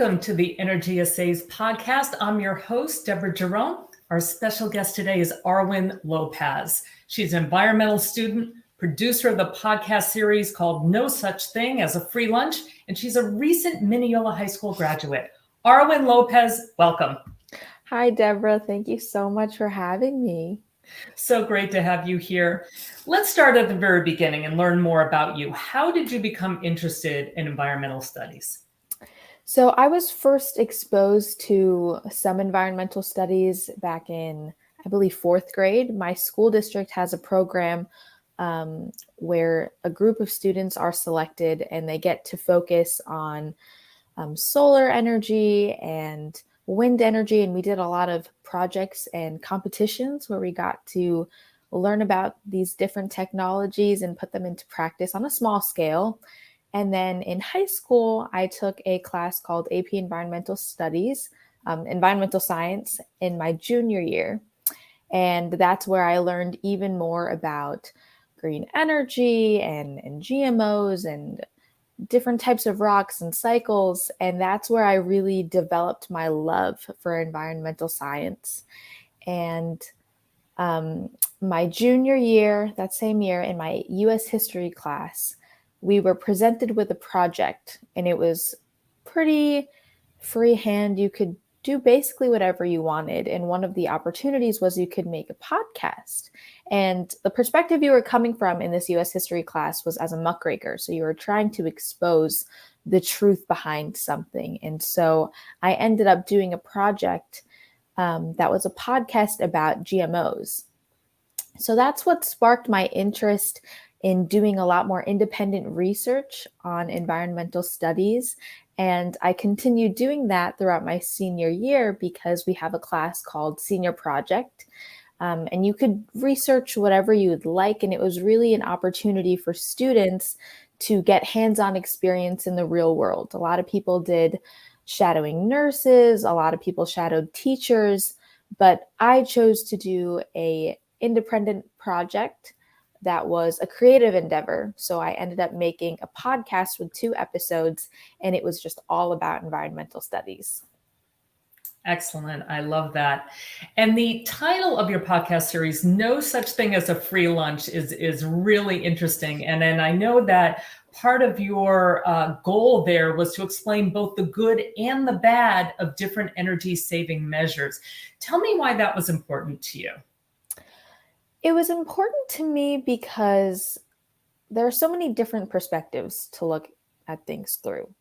Welcome to the EnergiaSaves Podcast. I'm your host, Deborah Jerome. Our special guest today is Arwen Lopez. She's an environmental student, producer of the podcast series called No Such Thing as a Free Lunch, and she's a recent Mineola High School graduate. Arwen Lopez, welcome. Hi, Deborah. Thank you so much for having me. So great to have you here. Let's start at the very beginning and learn more about you. How did you become interested in environmental studies? So I was first exposed to some environmental studies back in, I believe, fourth grade. My school district has a program where a group of students are selected and they get to focus on solar energy and wind energy. And we did a lot of projects and competitions where we got to learn about these different technologies and put them into practice on a small scale. And then in high school, I took a class called AP Environmental Studies, Environmental Science in my junior year. And that's where I learned even more about green energy and GMOs and different types of rocks and cycles. And that's where I really developed my love for environmental science. And my junior year, that same year in my US history class, we were presented with a project and it was pretty freehand. You could do basically whatever you wanted. And one of the opportunities was you could make a podcast. And the perspective you were coming from in this US history class was as a muckraker. So you were trying to expose the truth behind something. And so I ended up doing a project that was a podcast about GMOs. So that's what sparked my interest in doing a lot more independent research on environmental studies. And I continued doing that throughout my senior year because we have a class called Senior Project. And you could research whatever you would like. And it was really an opportunity for students to get hands-on experience in the real world. A lot of people did shadowing nurses, a lot of people shadowed teachers, but I chose to do an independent project that was a creative endeavor. So I ended up making a podcast with 2 episodes, and it was just all about environmental studies. Excellent. I love that. And the title of your podcast series, No Such Thing as a Free Lunch, is really interesting. And then I know that part of your goal there was to explain both the good and the bad of different energy saving measures. Tell me why that was important to you. It was important to me because there are so many different perspectives to look at things through.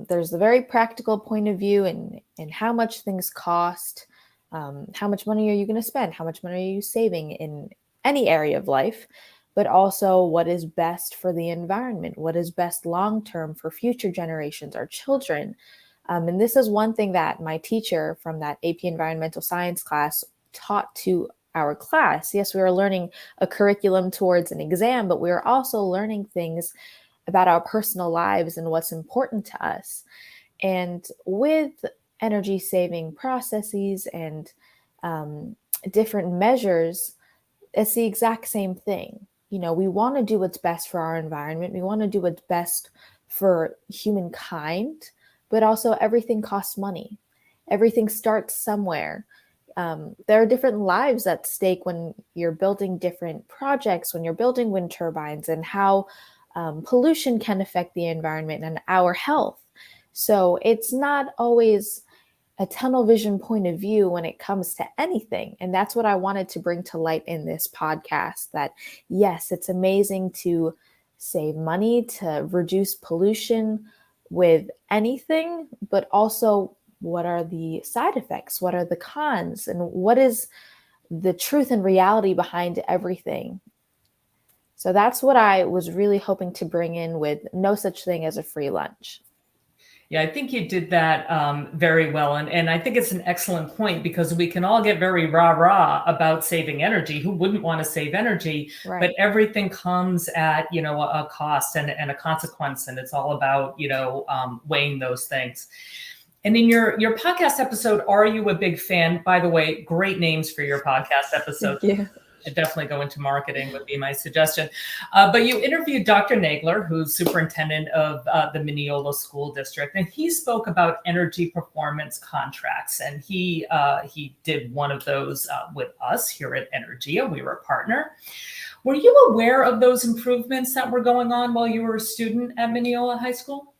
There's the very practical point of view and how much things cost, how much money are you going to spend, how much money are you saving in any area of life, but also what is best for the environment, what is best long-term for future generations, our children. And this is one thing that my teacher from that AP Environmental Science class taught to our class. Yes, we were learning a curriculum towards an exam, but we were also learning things about our personal lives and what's important to us. And with energy saving processes and different measures, it's the exact same thing. You know, we want to do what's best for our environment. We want to do what's best for humankind, but also everything costs money. Everything starts somewhere. There are different lives at stake when you're building different projects, when you're building wind turbines, and how pollution can affect the environment and our health. So it's not always a tunnel vision point of view when it comes to anything. And that's what I wanted to bring to light in this podcast, that yes, it's amazing to save money, to reduce pollution with anything, but also what are the side effects? What are the cons? And what is the truth and reality behind everything? So that's what I was really hoping to bring in with No Such Thing as a Free Lunch. Yeah, I think you did that very well. And I think it's an excellent point because we can all get very rah-rah about saving energy. Who wouldn't want to save energy? Right. But everything comes at, a cost and a consequence. And it's all about, weighing those things. And in your podcast episode, Are You a Big Fan? By the way, great names for your podcast episode. Thank you. should definitely go into marketing would be my suggestion. But you interviewed Dr. Nagler, who's superintendent of the Mineola School District, and he spoke about energy performance contracts. And he did one of those with us here at Energia. We were a partner. Were you aware of those improvements that were going on while you were a student at Mineola High School?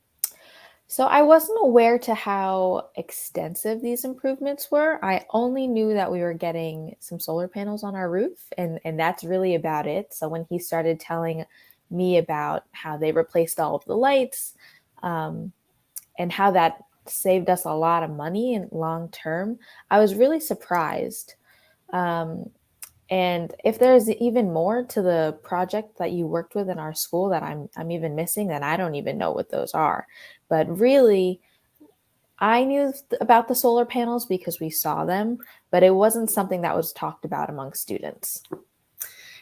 So I wasn't aware to how extensive these improvements were. I only knew that we were getting some solar panels on our roof, and that's really about it. So when he started telling me about how they replaced all of the lights, and how that saved us a lot of money in long term, I was really surprised. And if there's even more to the project that you worked with in our school that I'm even missing, then I don't even know what those are. But really, I knew about the solar panels because we saw them, but it wasn't something that was talked about among students.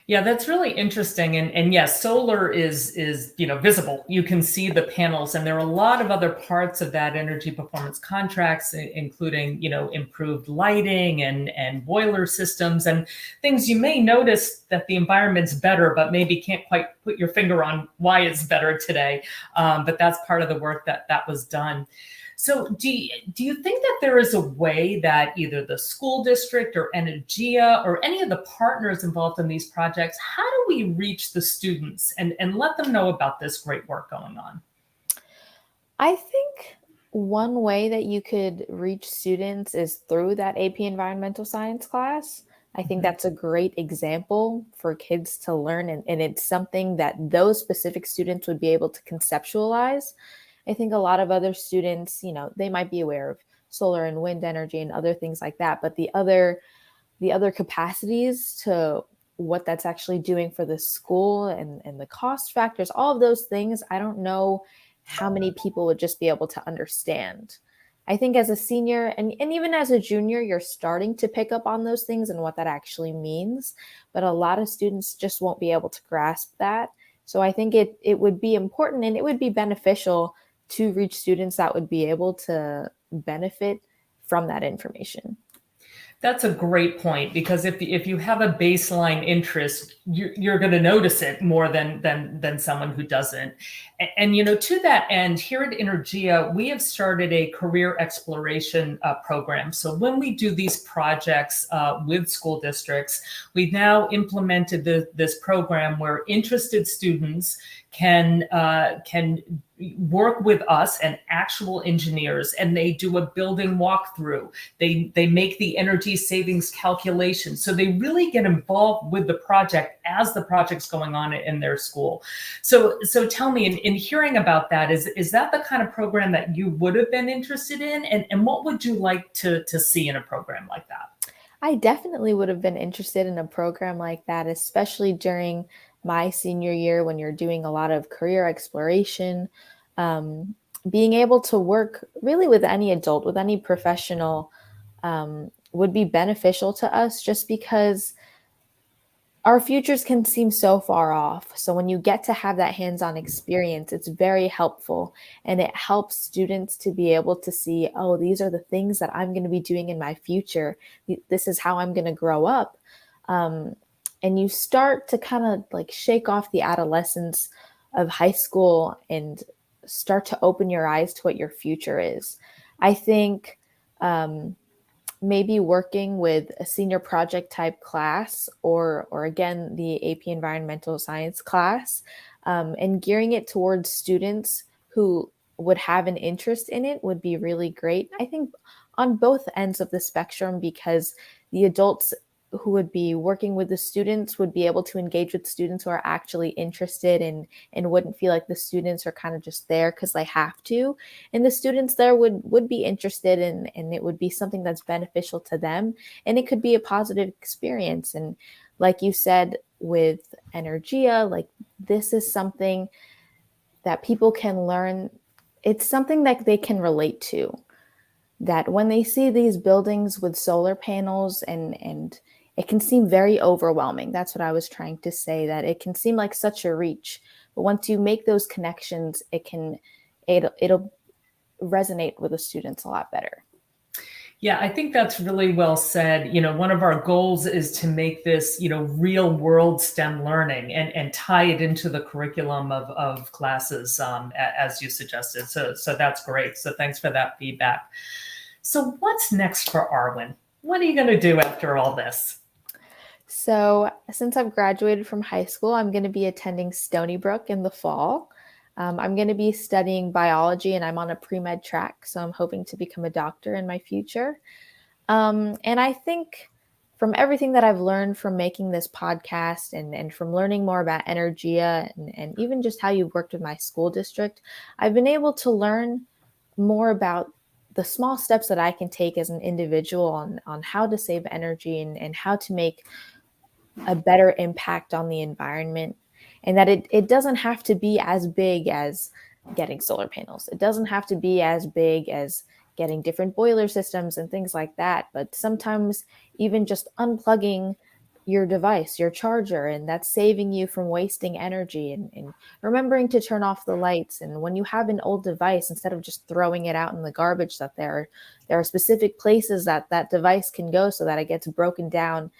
Yeah, that's really interesting. And yes, solar is visible. You can see the panels, and there are a lot of other parts of that energy performance contracts, including, improved lighting and boiler systems and things. You may notice that the environment's better, but maybe can't quite put your finger on why it's better today. But that's part of the work that was done. So do you think that there is a way that either the school district or Energia or any of the partners involved in these projects, how do we reach the students and let them know about this great work going on? I think one way that you could reach students is through that AP Environmental Science class. I think that's a great example for kids to learn, and it's something that those specific students would be able to conceptualize. I think a lot of other students, they might be aware of solar and wind energy and other things like that, but the other capacities to what that's actually doing for the school and the cost factors, all of those things, I don't know how many people would just be able to understand. I think as a senior and even as a junior, you're starting to pick up on those things and what that actually means, but a lot of students just won't be able to grasp that. So I think it would be important and it would be beneficial to reach students that would be able to benefit from that information. That's a great point, because if you have a baseline interest, you're going to notice it more than someone who doesn't. And to that end, here at Energia, we have started a career exploration program. So when we do these projects with school districts, we've now implemented this program where interested students can work with us and actual engineers, and they do a building walkthrough. They make the energy savings calculation. So they really get involved with the project as the project's going on in their school. So tell me, in hearing about that, is that the kind of program that you would have been interested in? And what would you like to see in a program like that? I definitely would have been interested in a program like that, especially during my senior year when you're doing a lot of career exploration. Being able to work really with any adult, with any professional, would be beneficial to us, just because our futures can seem so far off. So when you get to have that hands-on experience, it's very helpful, and it helps students to be able to see, oh, these are the things that I'm going to be doing in my future. This is how I'm going to grow up. And you start to kind of like shake off the adolescence of high school and start to open your eyes to what your future is. I think maybe working with a senior project type class or again, the AP Environmental Science class, and gearing it towards students who would have an interest in it would be really great. I think on both ends of the spectrum, because the adults who would be working with the students would be able to engage with students who are actually interested and wouldn't feel like the students are kind of just there because they have to. And the students there would be interested in, and it would be something that's beneficial to them. And it could be a positive experience. And like you said, with Energia, like this is something that people can learn. It's something that they can relate to. That when they see these buildings with solar panels and it can seem very overwhelming. That's what I was trying to say, that it can seem like such a reach. But once you make those connections, it'll resonate with the students a lot better. Yeah, I think that's really well said. One of our goals is to make this, real world STEM learning and tie it into the curriculum of classes, as you suggested. So that's great. So thanks for that feedback. So what's next for Arwen? What are you going to do after all this? So since I've graduated from high school, I'm going to be attending Stony Brook in the fall. I'm going to be studying biology and I'm on a pre-med track. So I'm hoping to become a doctor in my future. And I think from everything that I've learned from making this podcast and from learning more about Energia and even just how you've worked with my school district, I've been able to learn more about the small steps that I can take as an individual on how to save energy and how to make a better impact on the environment. And that it doesn't have to be as big as getting solar panels. It doesn't have to be as big as getting different boiler systems and things like that. But sometimes even just unplugging your device, your charger, and that's saving you from wasting energy and remembering to turn off the lights. And when you have an old device, instead of just throwing it out in the garbage, that there are specific places that device can go so that it gets broken down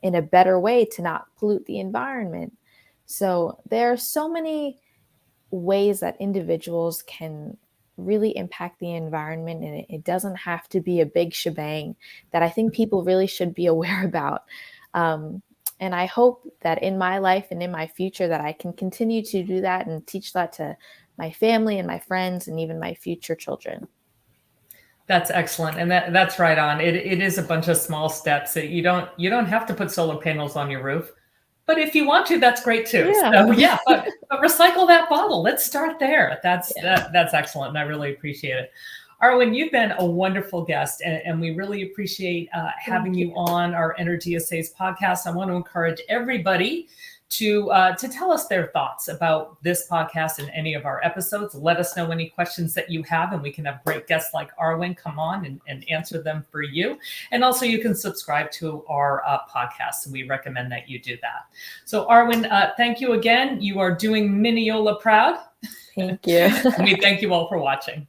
in a better way to not pollute the environment. So there are so many ways that individuals can really impact the environment, and it doesn't have to be a big shebang that I think people really should be aware about. And I hope that in my life and in my future that I can continue to do that and teach that to my family and my friends and even my future children. That's excellent. And that's right on. It is a bunch of small steps that you don't have to put solar panels on your roof. But if you want to, that's great too. Yeah. But recycle that bottle. Let's start there. That's excellent. And I really appreciate it. Arwen, you've been a wonderful guest, and we really appreciate having you on our EnergiaSaves podcast. I want to encourage everybody to tell us their thoughts about this podcast and any of our episodes. Let us know any questions that you have, and we can have great guests like Arwen come on and answer them for you. And also you can subscribe to our podcast. We recommend that you do that. So Arwen, thank you again. You are doing Mineola proud. Thank you. And we thank you all for watching.